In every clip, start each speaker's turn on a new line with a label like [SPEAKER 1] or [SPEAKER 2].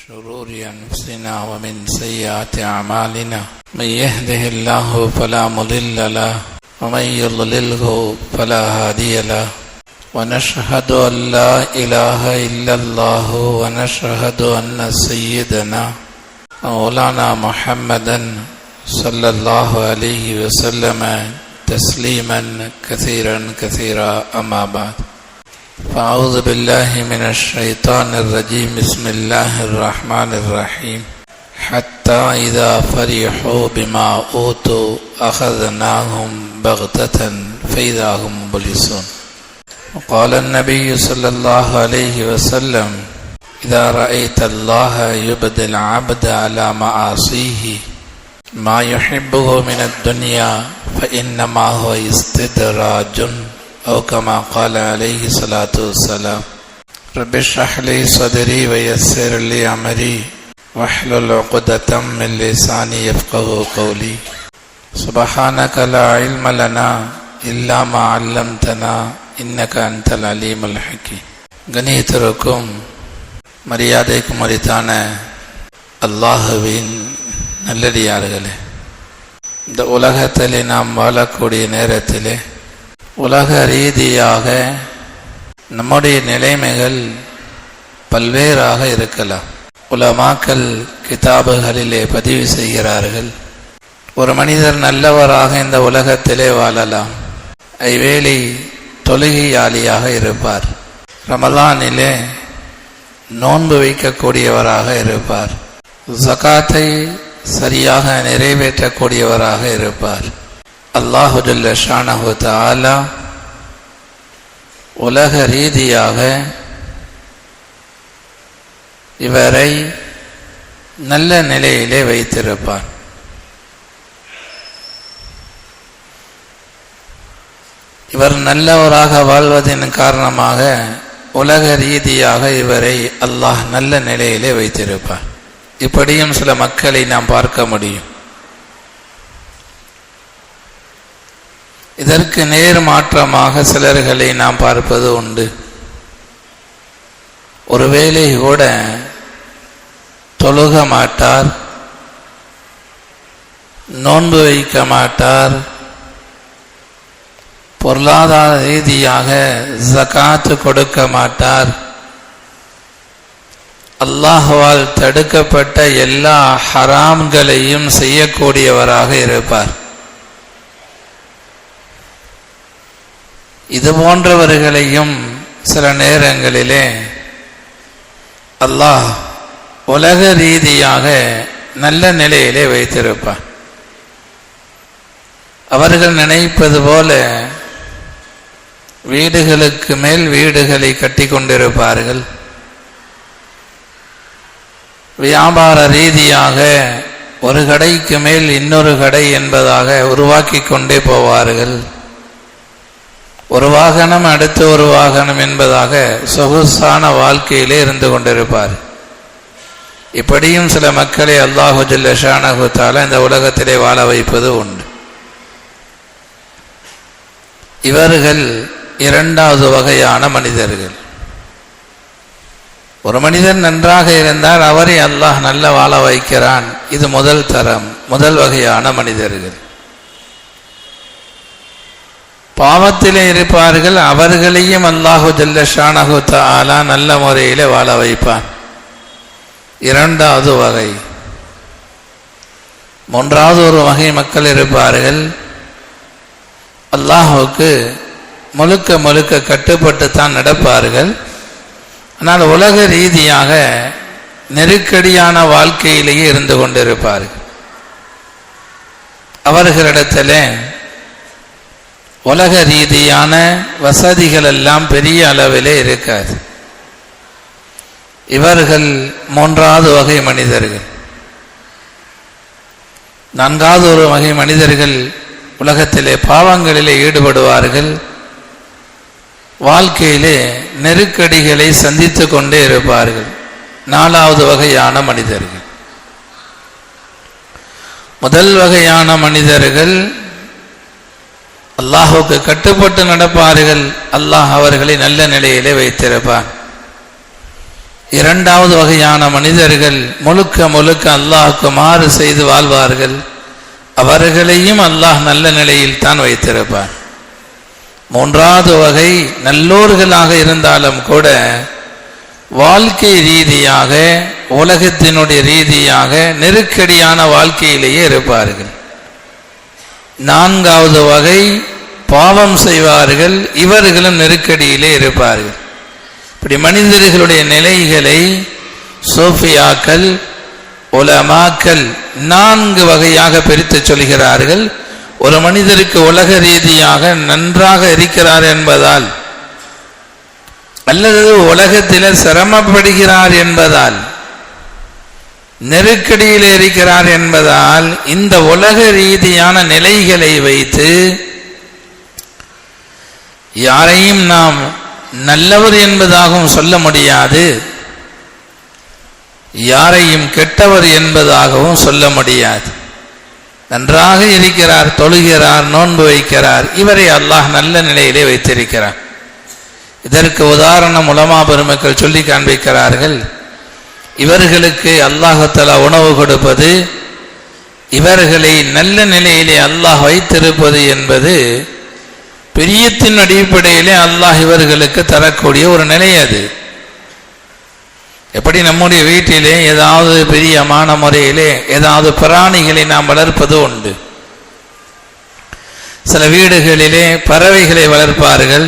[SPEAKER 1] شرور أنفسنا ومن سيئات أعمالنا من يهده الله فلا مضل له ومن يضلله فلا هادي له ونشهد أن لا إله إلا الله ونشهد أن سيدنا مولانا محمدا صلى الله عليه وسلم تسليما كثيرا أما بعد فأعوذ بالله من الشيطان الرجيم بسم الله الرحمن الرحيم حتى إذا فرحوا بما أوتوا أخذناهم بغتة فإذا هم مبلسون وقال النبي صلى الله عليه وسلم إذا رأيت الله يبدل العبد على معاصيه ما يحبه من الدنيا فإنما هو استدراج أو كما قال عليه الصلاة والسلام رب اشرح لي صدري ويسر لي أمري واحلل عقدة من لساني يفقهوا قولي سبحانك لا علم لنا إلا ما علمتنا إنك أنت العليم الحكيم. கணியத்திற்கும் மரியாதைக்கும் உரித்தான அல்லாஹுவின் நல்லடியார்களே, இந்த உலகத்திலே நாம் வாழக்கூடிய நேரத்திலே உலக ரீதியாக நம்முடைய நிலைமைகள் பல்வேறாக இருக்கலாம். உலமாக்கள் கிதாபுகளிலே பதிவு செய்கிறார்கள், ஒரு மனிதர் நல்லவராக இந்த உலகத்திலே வாழலாம், ஐவேளை தொழுகையாளியாக இருப்பார், ரமலானிலே நோன்பு வைக்கக்கூடியவராக இருப்பார், ஜகாத்தை சரியாக நிறைவேற்றக்கூடியவராக இருப்பார். அல்லாஹு ஜல்ல ஷானஹு தஆலா உலக ரீதியாக இவரை நல்ல நிலையிலே வைத்திருப்பார். இவர் நல்லவராக வாழ்வதன் காரணமாக உலக ரீதியாக இவரை அல்லாஹ் நல்ல நிலையிலே வைத்திருப்பார். இப்படியும் சில மக்களை நாம் பார்க்க முடியும். இதற்கு நேர் மாற்றமாக சிலர்களை நாம் பார்ப்பது உண்டு. ஒருவேளை கூட தொழுக மாட்டார், நோன்பு வைக்க மாட்டார், பொருளாதார ரீதியாக ஜகாத்து கொடுக்க மாட்டார், அல்லாஹ்வால் தடுக்கப்பட்ட எல்லா ஹராம்களையும் செய்யக்கூடியவராக இருப்பார். இது போன்றவர்களையும் சில நேரங்களிலே அல்லாஹ் உலக ரீதியாக நல்ல நிலையிலே வைத்திருப்பார். அவர்கள் நினைப்பது போல வீடுகளுக்கு மேல் வீடுகளை கட்டி கொண்டிருப்பார்கள், வியாபார ரீதியாக ஒரு கடைக்கு மேல் இன்னொரு கடை என்பதாக உருவாக்கி கொண்டே போவார்கள், ஒரு வாகனம் அடுத்து ஒரு வாகனம் என்பதாக சொகுசான வாழ்க்கையிலே இருந்து கொண்டிருப்பார். இப்படியும் சில மக்களை அல்லாஹு ஜல்ல ஷானஹு தஆலா இந்த உலகத்திலே வாழ வைப்பது உண்டு. இவர்கள் இரண்டாவது வகையான மனிதர்கள். ஒரு மனிதன் நன்றாக இருந்தால் அவரை அல்லாஹ் நல்ல வாழ வைக்கிறான். இது முதல் தரம், முதல் வகையான மனிதர்கள். பாவத்திலே இருப்பார்கள், அவர்களையும் அல்லாஹு ஜல்ல ஷானஹு தஆலா நல்ல முறையிலே வாழ வைப்பான். இரண்டாவது வகை. மூன்றாவது ஒரு வகை மக்கள் இருப்பார்கள், அல்லாஹுக்கு முழுக்க முழுக்க கட்டுப்பட்டு தான் நடப்பார்கள், ஆனால் உலக ரீதியாக நெருக்கடியான வாழ்க்கையிலேயே இருந்து கொண்டிருப்பார்கள். அவர்களிடத்திலே உலக ரீதியான வசதிகள் எல்லாம் பெரிய அளவிலே இருக்காது. இவர்கள் மூன்றாவது வகை மனிதர்கள். நான்காவது ஒரு வகை மனிதர்கள் உலகத்திலே பாவங்களிலே ஈடுபடுவார்கள், வாழ்க்கையிலே நெருக்கடிகளை சந்தித்து கொண்டே இருப்பார்கள். நாலாவது வகையான மனிதர்கள். முதல் வகையான மனிதர்கள் அல்லாஹுக்கு கட்டுப்பட்டு நடப்பார்கள், அல்லாஹ் அவர்களை நல்ல நிலையிலே வைத்திருப்பான். இரண்டாவது வகையான மனிதர்கள் முழுக்க முழுக்க அல்லாஹ்வுக்கு மாறு செய்து வாழ்வார்கள். அவர்களையும் அல்லாஹ் நல்ல நிலையில் தான் வைத்திருப்பார். மூன்றாவது வகை நல்லோர்களாக இருந்தாலும் கூட வாழ்க்கை ரீதியாக உலகத்தினுடைய ரீதியாக நெருக்கடியான வாழ்க்கையிலேயே இருப்பார்கள். நான்காவது வகை பாவம் செய்வார்கள், இவர்களும் நெருக்கடியிலே இருப்பார்கள். இப்படி மனிதர்களுடைய நிலைகளை சூஃபியாக்கள் உலமாக்கள் 4 வகையாக பிரித்து சொல்கிறார்கள். ஒரு மனிதருக்கு உலக ரீதியாக நன்றாக இருக்கிறார் என்பதால், அல்லது உலகத்தில் சிரமப்படுகிறார் என்பதால், நெருக்கடியில் இருக்கிறார் என்பதால், இந்த உலக ரீதியான நிலைகளை வைத்து யாரையும் நாம் நல்லவர் என்பதாகவும் சொல்ல முடியாது, யாரையும் கெட்டவர் என்பதாகவும் சொல்ல முடியாது. நன்றாக இருக்கிறார், தொழுகிறார், நோன்பு வைக்கிறார், இவரை அல்லாஹ் நல்ல நிலையிலே வைத்திருக்கிறார். இதற்கு உதாரணம் உலமா பெருமக்கள் சொல்லி காண்பிக்கிறார்கள். இவர்களுக்கு அல்லாஹ் தஆலா உணவு கொடுப்பது, இவர்களை நல்ல நிலையிலே அல்லாஹ் வைத்திருப்பது என்பது பிரியத்தின் அடிப்படையிலே அல்லாஹ் இவர்களுக்கு தரக்கூடிய ஒரு நிலை. அது எப்படி நம்முடைய வீட்டிலே ஏதாவது பிரியமான முறையிலே ஏதாவது பிராணிகளை நாம் வளர்ப்பது உண்டு. சில வீடுகளிலே பறவைகளை வளர்ப்பார்கள்,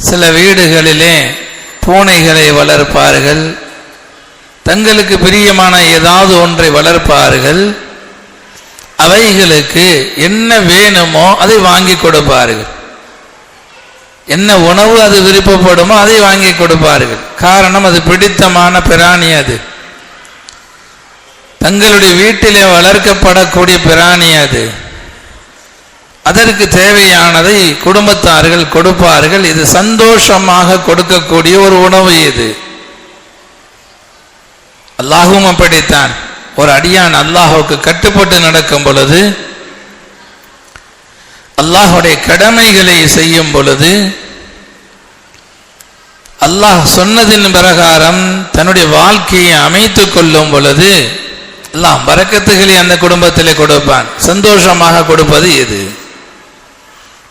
[SPEAKER 1] சில வீடுகளிலே பூனைகளை வளர்ப்பார்கள், தங்களுக்கு பிரியமான ஏதாவது ஒன்றை வளர்ப்பார்கள். அவைகளுக்கு என்ன வேணுமோ அதை வாங்கி கொடுப்பார்கள், என்ன உணவு அது விருப்பப்படுமோ அதை வாங்கி கொடுப்பார்கள். காரணம், அது பிடித்தமான பிராணி, அது தங்களுடைய வீட்டிலே வளர்க்கப்படக்கூடிய பிராணி, அது அதற்கு தேவையானதை குடும்பத்தார்கள் கொடுப்பார்கள். இது சந்தோஷமாக கொடுக்கக்கூடிய ஒரு உணவு. இது அல்லாஹும் அப்படித்தான். ஒரு அடியான் அல்லாஹுக்கு கட்டுப்பட்டு நடக்கும் பொழுது, அல்லாஹுடைய கடமைகளை செய்யும் பொழுது, அல்லாஹ் சொன்னதின் பிரகாரம் தன்னுடைய வாழ்க்கையை அமைத்துக் கொள்ளும் பொழுது, அல்லாஹ் பரக்கத்துகளை அந்த குடும்பத்திலே கொடுப்பான். சந்தோஷமாக கொடுப்பது எது?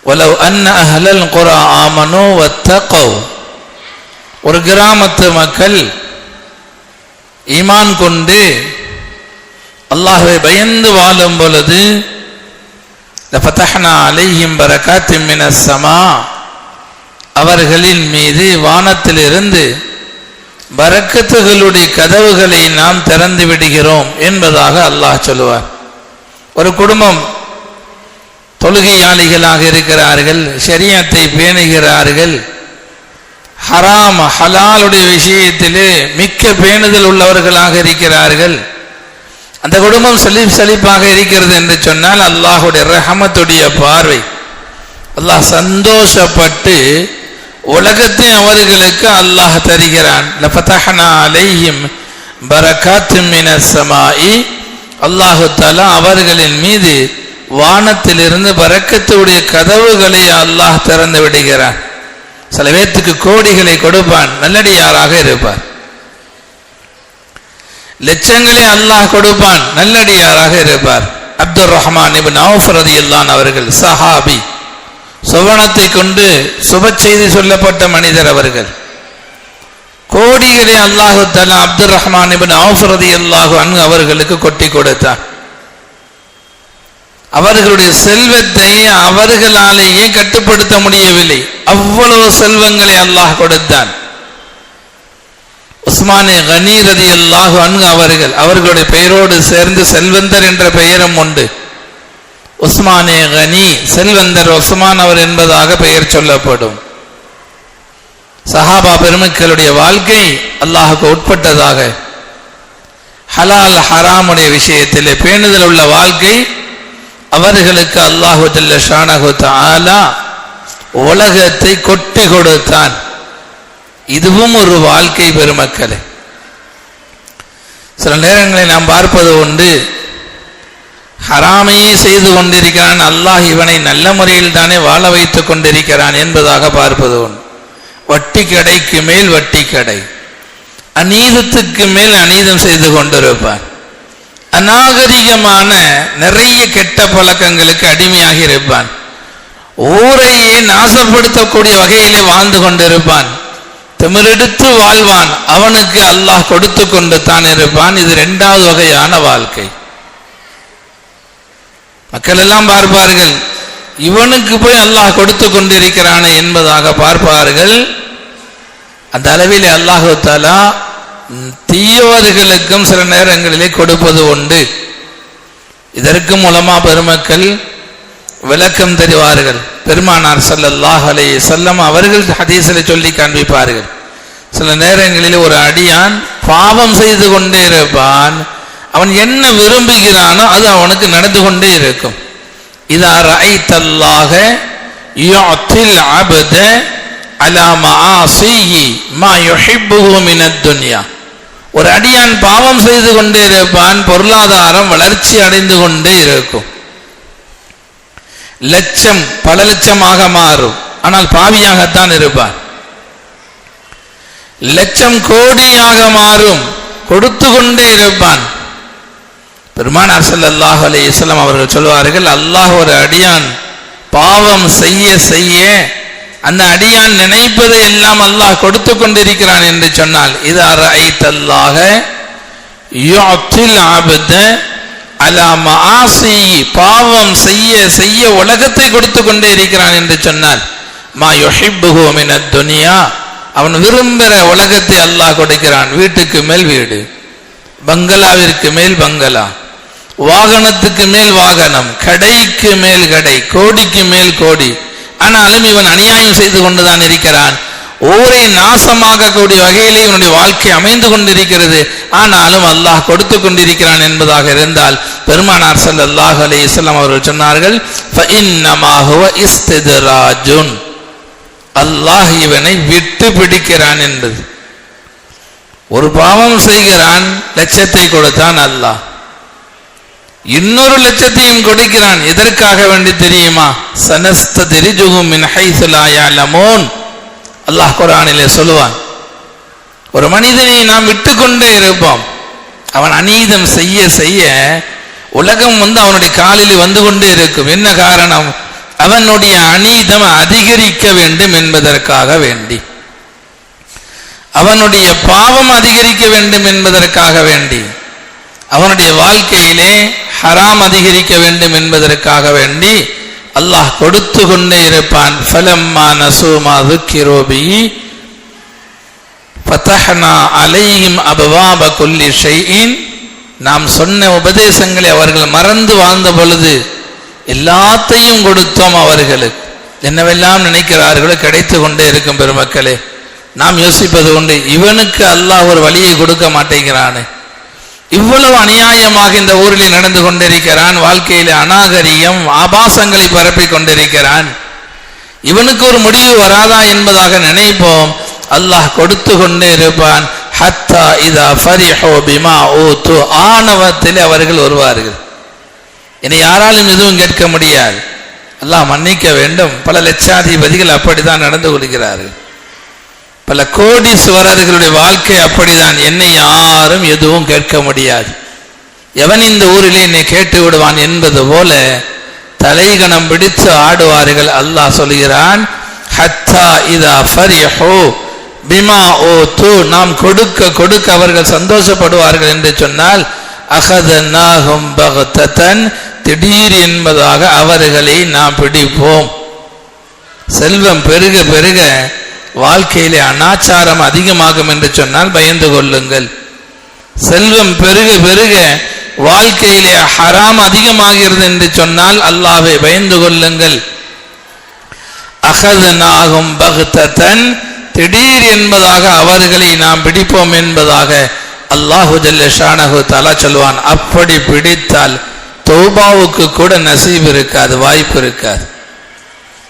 [SPEAKER 1] வலவ் அன்ன அஹ்லல் குரா ஆமனூ வத்தகவ், ஒரு கிராமத்து மக்கள் ஈமான் கொண்டு அல்லாஹ்வை பயந்து வாழும் பொழுது, லஃபதஹ்னா அலைஹிம் பரகாத்தின் மினஸ் ஸமா, அவர்களின் மீது வானத்திலிருந்து பரக்கத்துகளுடைய கதவுகளை நாம் திறந்து விடுகிறோம் என்பதாக அல்லாஹ் சொல்லுவார். ஒரு குடும்பம் தொழுகையாளிகளாக இருக்கிறார்கள், ஷரியத்தை பேணுகிறார்கள், ஹராம் ஹலாலுடைய விஷயத்திலே மிக்க பேணுதல் உள்ளவர்களாக இருக்கிறார்கள். அந்த குடும்பம் செழிப்பாக இருக்கிறது என்று சொன்னால் அல்லாஹுடைய ரஹமத்துடைய பார்வை, அல்லாஹ் சந்தோஷப்பட்டு உலகத்தை அவர்களுக்கு அல்லாஹ் தருகிறான். லஃபதஹ்னா அலைஹிம் பரகாத்தின் மினஸ் ஸமாஇ, அல்லாஹ் தஆலா அவர்களின் மீது வானத்திலிருந்து பரக்கத்துடைய கதவுகளை அல்லாஹ் திறந்து விடுகிறான். சில பேத்துக்கு கோடிகளை கொடுப்பான், நல்லடியாராக இருப்பார். லட்சங்களே அல்லாஹ் கொடுப்பான், நல்லடியாராக இருப்பார். அப்துர் ரஹ்மான் இப்னு அவுஃப் ரலியல்லாஹு அன்ஹு அவர்கள் சஹாபி, சுவனத்தை கொண்டு சுப செய்தி சொல்லப்பட்ட மனிதர் அவர்கள். கோடிகளை அல்லாஹ் தஆலா அப்துர் ரஹ்மான் இப்னு அவுஃப் ரலியல்லாஹு அன்ஹு அவர்களுக்கு கொட்டி கொடுத்தார். அவர்களுடைய செல்வத்தை அவர்களாலேயே கட்டுப்படுத்த முடியவில்லை, அவ்வளவு செல்வங்களை அல்லாஹ் கொடுத்தான். உஸ்மானே கனி ரலியல்லாஹு அன்ஹு அவர்கள், அவர்களுடைய பெயரோடு சேர்ந்து செல்வந்தர் என்ற பெயரும் உண்டு. உஸ்மானே கனி, செல்வந்தர் உஸ்மான் அவர் என்பதாக பெயர் சொல்லப்படும். சஹாபா பெருமக்களுடைய வாழ்க்கை அல்லாஹுக்கு உட்பட்டதாக, ஹலால் ஹராமுடைய விஷயத்திலே பேணுதல் உள்ள வாழ்க்கை அவர்களுக்கு அல்லாஹு ஜல்ல ஷானஹு தஆலா உலகத்தை கொட்டி கொடுத்தான். இதுவும் ஒரு வாழ்க்கை பெருமக்களே. சில நேரங்களில் நாம் பார்ப்பது உண்டு, ஹராமையே செய்து கொண்டிருக்கிறான், அல்லாஹ் இவனை நல்ல முறையில் தானே வாழ வைத்துக் கொண்டிருக்கிறான் என்பதாக பார்ப்பது உண்டு. வட்டி கடைக்கு மேல் வட்டி கடை, அநீதத்துக்கு மேல் அநீதம் செய்து கொண்டிருப்பான், அநாகரிகமான நிறைய கெட்ட பழக்கங்களுக்கு அடிமையாகி இருப்பான், ஊரையே நாசப்படுத்தக்கூடிய வகையிலே வாழ்ந்து கொண்டிருப்பான், திமிரெடுத்து வாழ்வான். அவனுக்கு அல்லாஹ் கொடுத்து கொண்டு தான் இருப்பான். இது இரண்டாவது வகையான வாழ்க்கை. மக்கள் எல்லாம் பார்ப்பார்கள், இவனுக்கு போய் அல்லாஹ் கொடுத்து கொண்டிருக்கிறானே என்பதாக பார்ப்பார்கள். அந்த அளவிலே அல்லாஹு தஆலா தீயவர்களுக்கும் சில நேரங்களிலே கொடுப்பது உண்டு. இதற்கும் உலமா பெருமக்கள் விளக்கம் தெரிவார்கள். பெருமானார் ஸல்லல்லாஹு அலைஹி வஸல்லம் அவர்கள் ஹதீஸிலே சொல்லி காண்பிப்பார்கள், சில நேரங்களில் ஒரு அடியான் பாவம் செய்து கொண்டே இருப்பான், அவன் என்ன விரும்புகிறானோ அது அவனுக்கு நடந்து கொண்டே இருக்கும். இதா ரஅய்தல்லாஹ யுஅத்தில் அப்த அலா மஆசிஹி மா யுஹிப்புஹு மினத் துன்யா. ஒரு அடியான் பாவம் செய்து கொண்டே இருப்பான், பொருளாதாரம் வளர்ச்சி அடைந்து கொண்டே இருக்கும், லட்சம் பல லட்சமாக மாறும், ஆனால் பாவியாகத்தான் இருப்பான். லட்சம் கோடியாக மாறும், கொடுத்து கொண்டே இருப்பான். பெருமானார் ஸல்லல்லாஹு அலைஹி வஸல்லம் அவர்கள் சொல்வார்கள், அல்லாஹ் ஒரு அடியான் பாவம் செய்ய செய்ய அந்த அடியான் நினைப்பதை எல்லாம் அல்லாஹ் கொடுத்து கொண்டிருக்கிறான் என்று சொன்னால், இதா ரஅய்தல்லாஹ யுஅத்தில் அப்த அலா மஆசி, பாவம் செய்ய செய்ய உலகத்தை கொடுத்து கொண்டே இருக்கிறான் என்று சொன்னால், மா யுஹிப்புஹு மினத் துன்யா, அவன் விரும்புகிற உலகத்தை அல்லாஹ் கொடுக்கிறான். வீட்டுக்கு மேல் வீடு, பங்களாவிற்கு மேல் பங்களா, வாகனத்துக்கு மேல் வாகனம், கடைக்கு மேல் கடை, கோடிக்கு மேல் கோடி. ஆனாலும் இவன் அநியாயம் செய்து கொண்டுதான் இருக்கிறான். ஊரை நாசமாகக்கூடிய வகையிலே இவனுடைய வாழ்க்கை அமைந்து கொண்டிருக்கிறது. ஆனாலும் அல்லாஹ் கொடுத்து கொண்டிருக்கிறான் என்பதாக இருந்தால், பெருமானார் ஸல்லல்லாஹு அலைஹி வஸல்லம் அவர்கள் சொன்னார்கள், ஃபஇன்னமா ஹுவ இஸ்தித்ராஜுன், அல்லாஹ் இவனை விட்டு பிடிக்கிறான் என்பது. ஒரு பாவம் செய்கிறான், லட்சத்தை கொடுத்தான் அல்லாஹ், இன்னொரு லட்சத்தையும் கொடுக்கிறான். எதற்காக வேண்டி தெரியுமா? சனஸ்தத்ரிஜுஹும் மின் ஹைஸு லா யஅலமூன். அல்லாஹ் குர்ஆனிலே சொல்லுவான், ஒரு மனிதனை நாம் விட்டுக்கொண்டே இருப்போம், அவன் அநீதம் செய்ய செய்ய உலகம் அவனுடைய காலில் வந்து கொண்டே இருக்கும். என்ன காரணம்? அவனுடைய அநீதம் அதிகரிக்க வேண்டும் என்பதற்காக வேண்டி, அவனுடைய பாவம் அதிகரிக்க வேண்டும் என்பதற்காக வேண்டி, அவனுடைய வாழ்க்கையிலே ஹராம் அதிகரிக்க வேண்டும் என்பதற்காக வேண்டி அல்லாஹ் கொடுத்து கொண்டே இருப்பான். ஃபலம்மா நஸூ மா ذுக்கிரு பிஹி ஃபதஹ்னா அலைஹிம் அப்வாப குல்லி ஷைஇன். நாம் சொன்ன உபதேசங்களை அவர்கள் மறந்து வாழ்ந்த பொழுது எல்லாத்தையும் கொடுத்தோம் அவர்களுக்கு. என்னவெல்லாம் நினைக்கிறார்களோ கிடைத்து கொண்டே இருக்கும். பெருமக்களே, நாம் யோசிப்பது உண்டு, இவனுக்கு அல்லாஹ் ஒரு வழியை கொடுக்க மாட்டேங்கிறானே, இவ்வளவு அநியாயமாக இந்த ஊரில் நடந்து கொண்டிருக்கிறான், வாழ்க்கையில அநாகரிகம் ஆபாசங்களை பரப்பி கொண்டிருக்கிறான், இவனுக்கு ஒரு முடிவு வராதா என்பதாக நினைப்போம். அல்லாஹ் கொடுத்து கொண்டே இருப்பான். ஹத்தா இதா ஃபரிஹு பிமா ஊது, ஆணவத்தில் அவர்கள் வருவார்கள். இனி யாராலும் எதுவும் கேட்க முடியாது. அல்லாஹ் மன்னிக்க வேண்டும், பல லட்சாதிபதிகள் அப்படித்தான் நடந்து கொள்கிறார்கள். பல கோடீஸ்வரர்களுடைய வாழ்க்கை அப்படிதான். என்னை யாரும் எதுவும் கேட்க முடியாது, எவன் இந்த ஊரிலே என்னை கேட்டு விடுவான் என்பது போல தலைகணம் பிடித்து ஆடுவார்கள். அல்லாஹ் சொல்கிறான், ஹத்தா இதா ஃபரிஹு பிமா ஊது, நாம் கொடுக்க கொடுக்க அவர்கள் சந்தோஷப்படுவார்கள் என்று சொன்னால், அகதனாஹும் பக்ததன், திடீர் என்பதாக அவர்களை நாம் பிடிப்போம். செல்வம் பெருக பெருக வாழ்க்கையிலே அனாச்சாரம் அதிகமாகும் என்று சொன்னால் பயந்து கொள்ளுங்கள். செல்வம் பெருக பெருக வாழ்க்கையிலே ஹராம் அதிகமாகிறது என்று சொன்னால் அல்லாஹ்வை பயந்து கொள்ளுங்கள். அகதனாகும் பக்ததன், திடீர் என்பதாக அவர்களை நாம் பிடிப்போம் என்பதாக அல்லாஹு ஜல்ல ஷானஹு தஆலா சொல்வான். அப்படி பிடித்தால் தௌபாவுக்கு கூட நசீப் இருக்காது, வாய்ப்பு இருக்காது.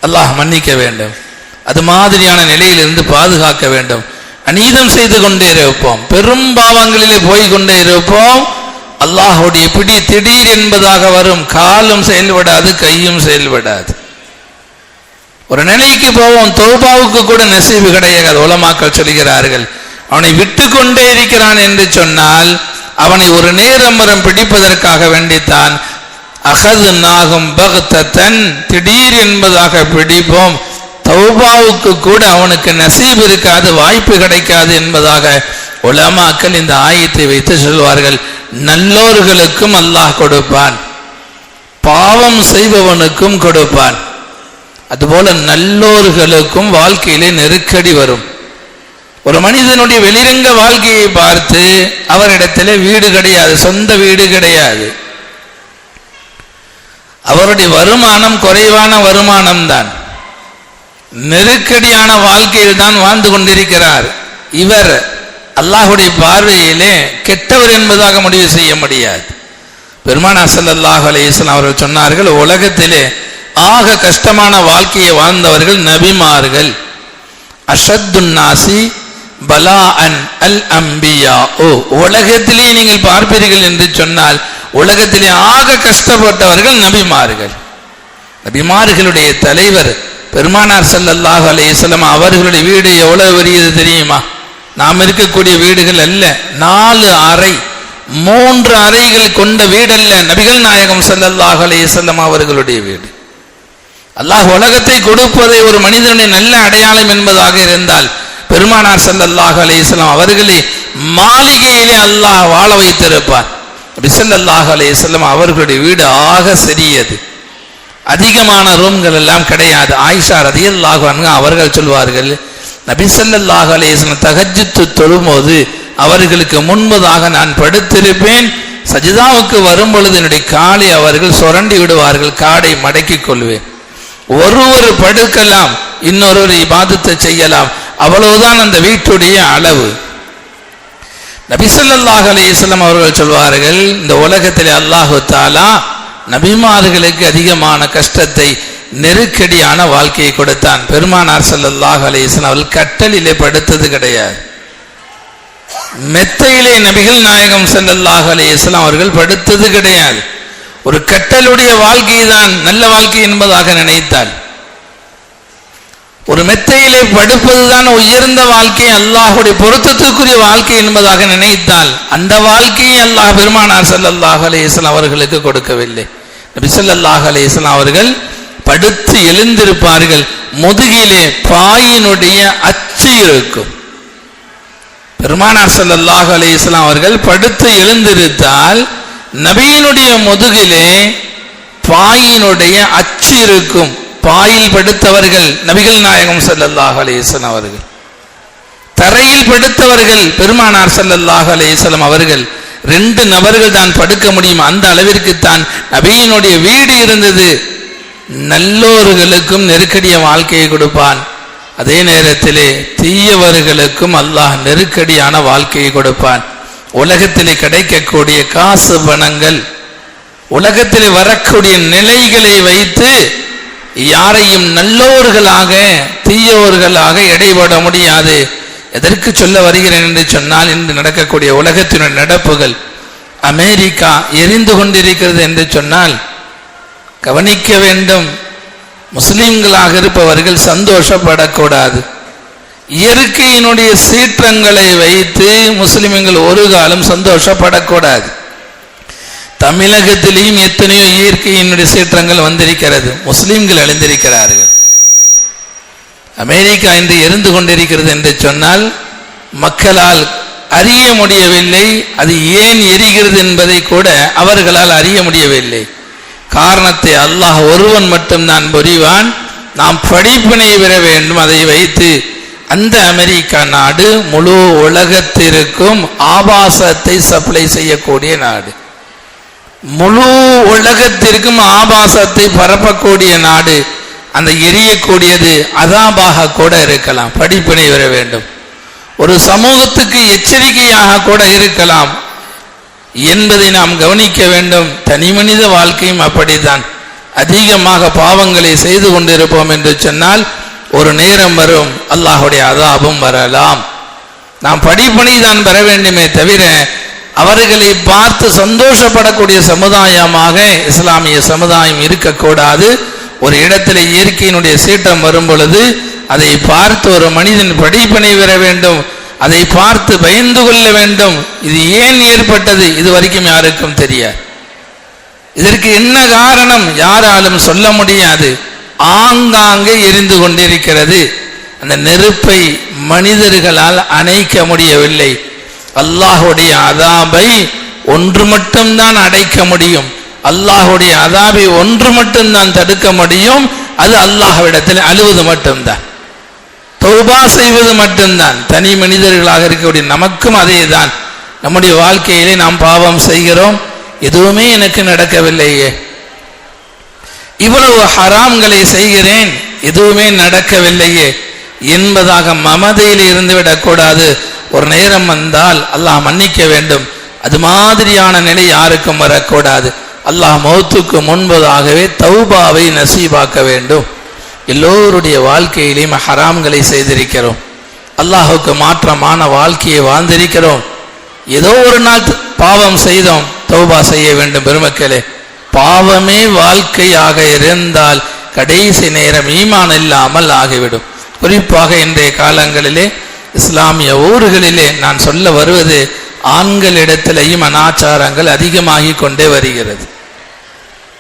[SPEAKER 1] அல்லாஹ் மன்னிக்க வேண்டும். அது மாதிரியான நிலையிலிருந்து பாதுகாக்க வேண்டும். அநீதம் செய்து கொண்டே இருப்போம், பெரும் பாவங்களிலே போய் கொண்டே இருப்போம். அல்லாஹுடைய பிடி திடீர் என்பதாக வரும். காலும் செயல்படாது, கையும் செயல்படாது. ஒரு நிலைக்கு போவோம், தௌபாவுக்கு கூட நசீபு கிடையாது. உலமாக்கள் சொல்கிறார்கள், அவனை விட்டு கொண்டே இருக்கிறான் என்று சொன்னால் அவனை ஒரு நேரமரம் பிடிப்பதற்காக வேண்டித்தான். அகது நாகும் பக்தன், திடீர் என்பதாக பிடிப்போம். தௌபாவுக்கு கூட அவனுக்கு நசீப் இருக்காது, வாய்ப்பு கிடைக்காது என்பதாக உலமாக்கள் இந்த ஆயத்தை வைத்து சொல்வார்கள். நல்லோர்களுக்கும் அல்லாஹ் கொடுப்பான், பாவம் செய்பவனுக்கும் கொடுப்பான். அதுபோல நல்லோர்களுக்கும் வாழ்க்கையிலே நெருக்கடி வரும். ஒரு மனிதனுடைய வெளிரங்க வாழ்க்கையை பார்த்து அவரிடத்திலே வீடு கிடையாது, சொந்த வீடு கிடையாது, அவருடைய வருமானம் குறைவான வருமானம் தான், நெருக்கடியான வாழ்க்கையில் தான் வாழ்ந்து கொண்டிருக்கிறார். இவர் அல்லாஹுடைய பார்வையிலே கெட்டவர் என்பதாக முடிவு செய்ய முடியாது. பெருமானார் ஸல்லல்லாஹு அலைஹி வஸல்லம் அவர்கள் சொன்னார்கள், உலகத்திலே ஆக கஷ்டமான வாழ்க்கையை வாழ்ந்தவர்கள் நபிமார்கள். அஷத்துன் நாசி பலாஅன் அல் அம்பியா. உலகத்திலே நீங்கள் பார்ப்பீர்கள் என்று சொன்னால் உலகத்திலே ஆக கஷ்டப்பட்டவர்கள் நபிமார்கள். நபிமார்களுடைய தலைவர் பெருமானார் ஸல்லல்லாஹு அலைஹி வஸல்லம் அவர்களுடைய வீடு எவ்வளவு பெரியது தெரியுமா? நாம் இருக்கக்கூடிய வீடுகள் அல்ல, 4 அறை 3 அறைகள் கொண்ட வீடல்ல நபிகள் நாயகம் ஸல்லல்லாஹு அலைஹி வஸல்லம் அவர்களுடைய வீடு. அல்லாஹ் உலகத்தை கொடுப்பதை ஒரு மனிதனுடைய நல்ல அடையாளம் என்பதாக இருந்தால் பெருமானார் ஸல்லல்லாஹு அலைஹி வஸல்லம் அவர்களை மாளிகையிலே அல்லாஹ் வாழ வைத்திருப்பார். நபி ஸல்லல்லாஹு அலைஹி வஸல்லம் அவர்களுடைய வீடு ஆக சிறியது, அதிகமான ரூம்கள் எல்லாம் கிடையாது. ஆயிஷா ரலியல்லாஹு அன்ஹா அவர்கள் சொல்வார்கள், நபி ஸல்லல்லாஹு அலைஹி வஸல்லம் தஹஜ்ஜுத் தொழும்போது அவர்களுக்கு முன்பதாக நான் படுத்திருப்பேன், சஜிதாவுக்கு வரும் பொழுது என்னுடைய காலை அவர்கள் சுரண்டி விடுவார்கள், காடை மடக்கிக் கொள்வேன். ஒருவர் படுக்கலாம், இன்னொருவர் இபாதத்தை செய்யலாம், அவ்வளவுதான் அந்த வீட்டுடைய அளவு. நபி ஸல்லல்லாஹு அலைஹி வஸல்லம் அவர்கள் சொல்வார்கள், இந்த உலகத்திலே அல்லாஹு தஆலா நபிமார்களுக்கு அதிகமான கஷ்டத்தை, நெருக்கடியான வாழ்க்கையை கொடுத்தான். பெருமானார் ஸல்லல்லாஹு அலைஹி வஸல்லம் அவர்கள் கட்டலிலே படுத்தது கிடையாது, மெத்தையிலே நபிகள் நாயகம் ஸல்லல்லாஹு அலைஹி வஸல்லம் அவர்கள் படுத்தது கிடையாது. ஒரு கட்டலுடைய வாழ்க்கை தான் நல்ல வாழ்க்கை என்பதாக நினைத்தால், ஒரு மெத்தையிலே படுப்பதுதான் உயர்ந்த வாழ்க்கை, அல்லாஹுடைய பொருத்தத்திற்குரிய வாழ்க்கை என்பதாக நினைத்தால் அந்த வாழ்க்கையை அல்லாஹ் பெருமானார் ஸல்லல்லாஹு அலைஹி வஸல்லம் அவர்களுக்கு கொடுக்கவில்லை. நபி ஸல்லல்லாஹு அலைஹி வஸல்லம் அவர்கள் படுத்து எழுந்திருப்பார்கள், முதுகிலே பாயினுடைய அச்சு இருக்கும். பெருமானார் ஸல்லல்லாஹு அலைஹி வஸல்லம் அவர்கள் படுத்து எழுந்திருத்தால் நபியினுடைய முதுகிலே பாயினுடைய அச்சு இருக்கும். பாயில் படுத்தவர்கள் நபிகள் நாயகம் ஸல்லல்லாஹு அலைஹி வஸல்லம் அவர்கள், தரையில் படுத்தவர்கள் பெருமானார் ஸல்லல்லாஹு அலைஹி வஸல்லம் அவர்கள். 2 நபர்கள் தான் படுக்க முடியும், அந்த அளவிற்கு தான் நபியினுடைய வீடு இருந்தது. நல்லோர்களுக்கும் நெருக்கடிய வாழ்க்கையை கொடுப்பான், அதே நேரத்திலே தீயவர்களுக்கும் அல்லாஹ் நெருக்கடியான வாழ்க்கையை கொடுப்பான். உலகத்திலே கிடைக்கக்கூடிய காசு பணங்கள், உலகத்திலே வரக்கூடிய நிலைகளை வைத்து யாரையும் நல்லோர்களாக தீயவர்களாக எடைபட முடியாது. எதற்கு சொல்ல வருகிறேன் என்று சொன்னால், இன்று நடக்கக்கூடிய உலகத்தினுடைய நடப்புகள், அமெரிக்கா எரிந்து கொண்டிருக்கிறது என்று சொன்னால் கவனிக்க வேண்டும். முஸ்லிம்களாக இருப்பவர்கள் சந்தோஷப்படக்கூடாது. இயற்கையினுடைய சீற்றங்களை வைத்து முஸ்லிம்கள் ஒரு காலம் சந்தோஷப்படக்கூடாது. தமிழகத்திலேயும் எத்தனையோ இயற்கையினுடைய சீற்றங்கள் வந்திருக்கிறது, முஸ்லிம்கள் அழிந்திருக்கிறார்கள். அமெரிக்கா இன்று எரிந்து கொண்டிருக்கிறது என்று சொன்னால் மக்களால் அறிய முடியவில்லை, அது ஏன் எரிகிறது என்பதை கூட அவர்களால் அறிய முடியவில்லை. காரணத்தை அல்லாஹ் ஒருவன் மட்டும்தான் புரிவான். நாம் படிப்பினை பெற வேண்டும். அதை வைத்து அந்த அமெரிக்கா நாடு முழு உலகத்திற்கும் ஆபாசத்தை சப்ளை செய்யக்கூடிய நாடு, முழு உலகத்திற்கும் ஆபாசத்தை பரப்பக்கூடிய நாடு. அந்த எரியக்கூடியது அதாபாக கூட இருக்கலாம், படிப்பினை பெற வேண்டும். ஒரு சமூகத்துக்கு எச்சரிக்கையாக கூட இருக்கலாம் என்பதை நாம் கவனிக்க வேண்டும். தனி மனித வாழ்க்கையும் அப்படித்தான். அதிகமாக பாவங்களை செய்து கொண்டிருப்போம் என்று சொன்னால் ஒரு நேரம் வரும், அல்லாஹுடைய அதாபும் வரலாம். நாம் படிப்பினை தான் பெற வேண்டுமே தவிர அவர்களை பார்த்து சந்தோஷப்படக்கூடிய சமுதாயமாக இஸ்லாமிய சமுதாயம் இருக்கக்கூடாது. ஒரு இடத்துல இயற்கையினுடைய சீற்றம் வரும் பொழுது அதை பார்த்து ஒரு மனிதன் படிப்பினை பெற வேண்டும், அதை பார்த்து பயந்து கொள்ள வேண்டும். இது ஏன் ஏற்பட்டது இது வரைக்கும் யாருக்கும் தெரியாது. இதற்கு என்ன காரணம் யாராலும் சொல்ல முடியாது. ஆங்காங்கே எரிந்து கொண்டிருக்கிறது. அந்த நெருப்பை மனிதர்களால் அணைக்க முடியவில்லை. அல்லாஹுடைய அதாபை ஒன்று மட்டும்தான் அடைக்க முடியும். அல்லாஹுடைய அதாபை ஒன்று மட்டும்தான் தடுக்க முடியும். அது அல்லாஹ்விடத்தில் அழுவது மட்டும்தான், தௌபா செய்வது மட்டும்தான். தனி மனிதர்களாக இருக்கக்கூடிய நமக்கும் அதே தான். நம்முடைய வாழ்க்கையிலே நாம் பாவம் செய்கிறோம், எதுவுமே எனக்கு நடக்கவில்லையே, இவ்வளவு ஹராம்களை செய்கிறேன், எதுவுமே நடக்கவில்லையே என்பதாக மமதையில் இருந்து விடக்கூடாது. ஒரு நேரம் வந்தால் அல்லாஹ் மன்னிக்க வேண்டும். அது மாதிரியான நிலை யாருக்கும் வரக்கூடாது. அல்லாஹ் மௌத்துக்கு முன்பதாகவே தௌபாவை நசீபாக்க வேண்டும். எல்லோருடைய வாழ்க்கையிலையும் ஹராம்களை செய்திருக்கிறோம், அல்லாஹுக்கு மாற்றமான வாழ்க்கையை வாழ்ந்திருக்கிறோம். ஏதோ ஒரு நாள் பாவம் செய்தோம், தௌபா செய்ய வேண்டும். பெருமக்களே, பாவமே வாழ்க்கையாக இருந்தால் கடைசி நேரம் ஈமான் இல்லாமல் ஆகிவிடும். குறிப்பாக இன்றைய காலங்களிலே இஸ்லாமிய ஊர்களிலே நான் சொல்ல வருவது, ஆண்களிடத்திலேயும் அனாச்சாரங்கள் அதிகமாகி கொண்டே வருகிறது.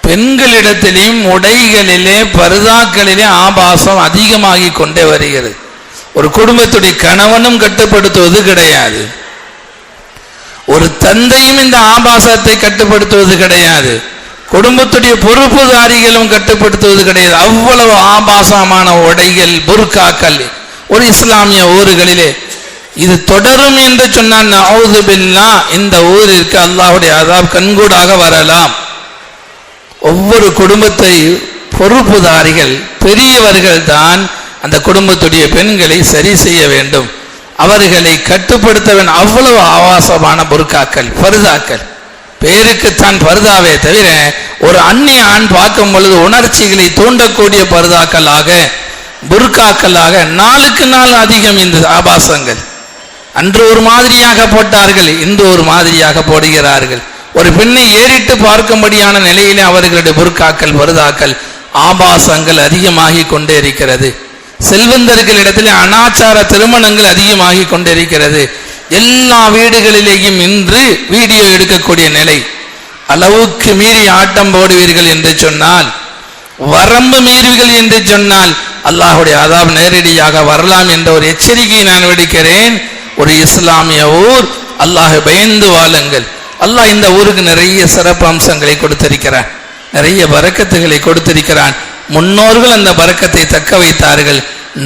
[SPEAKER 1] பெண்களிடத்திலேயும் உடைகளிலே பர்தாக்களிலே ஆபாசம் அதிகமாகி கொண்டே வருகிறது. ஒரு குடும்பத்துடைய கணவனும் கட்டுப்படுத்துவது கிடையாது, ஒரு தந்தையும் இந்த ஆபாசத்தை கட்டுப்படுத்துவது கிடையாது, குடும்பத்துடைய பொறுப்புதாரிகளும் கட்டுப்படுத்துவது கிடையாது. அவ்வளவு ஆபாசமான உடைகள், புர்காக்கள் ஒரு இஸ்லாமிய ஊர்களிலே. இது தொடரும் என்று சொன்னால் நஊது பில்லாஹ், இந்த ஊரிற்கு அல்லாஹ்வுடைய அதாப் கண்கூடாக வரலாம். ஒவ்வொரு குடும்பத்தை பொறுப்புதாரிகள் பெரியவர்கள் தான் அந்த குடும்பத்துடைய பெண்களை சரி செய்ய வேண்டும், அவர்களை கட்டுப்படுத்த வேண்டும். அவ்வளவு ஆபாசமான புர்காக்கள், பர்தாக்கள், பேருக்குத்தான் பர்தாவே தவிர ஒரு அந்நிய ஆண் பார்க்கும் பொழுது உணர்ச்சிகளை தூண்டக்கூடிய பர்தாக்களாக, புர்காக்களாக நாளுக்கு நாள் அதிகம் இந்த ஆபாசங்கள். அன்று ஒரு மாதிரியாக போட்டார்கள், இன்று ஒரு மாதிரியாக போடுகிறார்கள். ஒரு பெண்ணை ஏறிட்டு பார்க்கும்படியான நிலையிலே அவர்களுடைய புர்காக்கள், பர்தாக்கள், ஆபாசங்கள் அதிகமாகி கொண்டே இருக்கிறது. செல்வந்தர்களிடத்திலே அனாச்சார திருமணங்கள் அதிகமாகி கொண்டிருக்கிறது. எல்லா வீடுகளிலேயும் இன்று வீடியோ எடுக்கக்கூடிய நிலை. அளவுக்கு மீறி ஆட்டம் போடுவீர்கள் என்று சொன்னால், வரம்பு மீறுவீர்கள் என்று சொன்னால் அல்லாஹ்வுடைய அதாப் நேரடியாக வரலாம் என்ற ஒரு எச்சரிக்கையை நான் விடுக்கிறேன். ஒரு இஸ்லாமிய ஊர், அல்லாஹ் பயந்து வாழுங்கள். அல்லாஹ் இந்த ஊருக்கு நிறைய சிறப்பு அம்சங்களை கொடுத்திருக்கிறான், நிறைய பரக்கத்துகளை கொடுத்திருக்கிறான். முன்னோர்கள் அந்த பரக்கத்தை தக்க வைத்தார்கள்,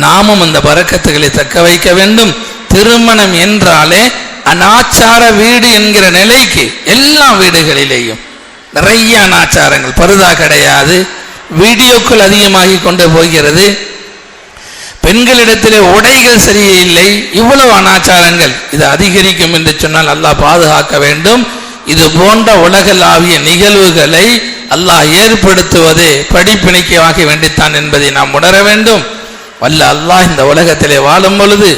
[SPEAKER 1] நாமும் அந்த பரக்கத்துகளை தக்க வைக்க வேண்டும். திருமணம் என்றாலே அனாச்சார வீடு என்கிற நிலைக்கு எல்லா வீடுகளிலேயும் நிறைய அனாச்சாரங்கள், பர்தா கிடையாது, வீடியோக்கள் அதிகமாகி கொண்டு போகிறது, பெண்களிடத்திலே உடைகள் சரியில்லை, இவ்வளவு அனாச்சாரங்கள். இது அதிகரிக்கும் என்று சொன்னால் அல்லாஹ் பாதுகாக்க வேண்டும். இது போன்ற உலகளாவிய நிகழ்வுகளை அல்லாஹ் ஏற்படுத்துவதே படிப்பினைக்காக வேண்டித்தான் என்பதை நாம் உணர வேண்டும். வல்ல அல்லாஹ் இந்த உலகத்திலே வாழும் பொழுது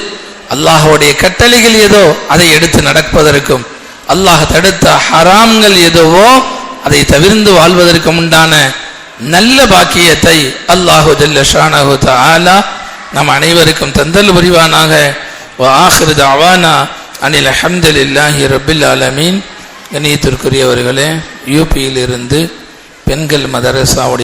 [SPEAKER 1] அல்லாஹுடைய கட்டளைகள் ஏதோ அதை எடுத்து நடப்பதற்கும், அல்லாஹ் தடுத்த ஹராம்கள் எதுவோ அதை தவிர்த்து வாழ்வதற்கும் உண்டான நல்ல பாக்கியத்தை அல்லாஹு ஜல்ல ஷானஹு தஆலா நம் அனைவருக்கும் தந்தல் புரிவானாக. வ ஆகிரு தஅவானா அனில் ஹம்துலில்லாஹி ரப்பில் ஆலமீன். கண்ணியத்திற்குரியவர்களே, யூபியிலிருந்து பெண்கள் மதரசாவுடைய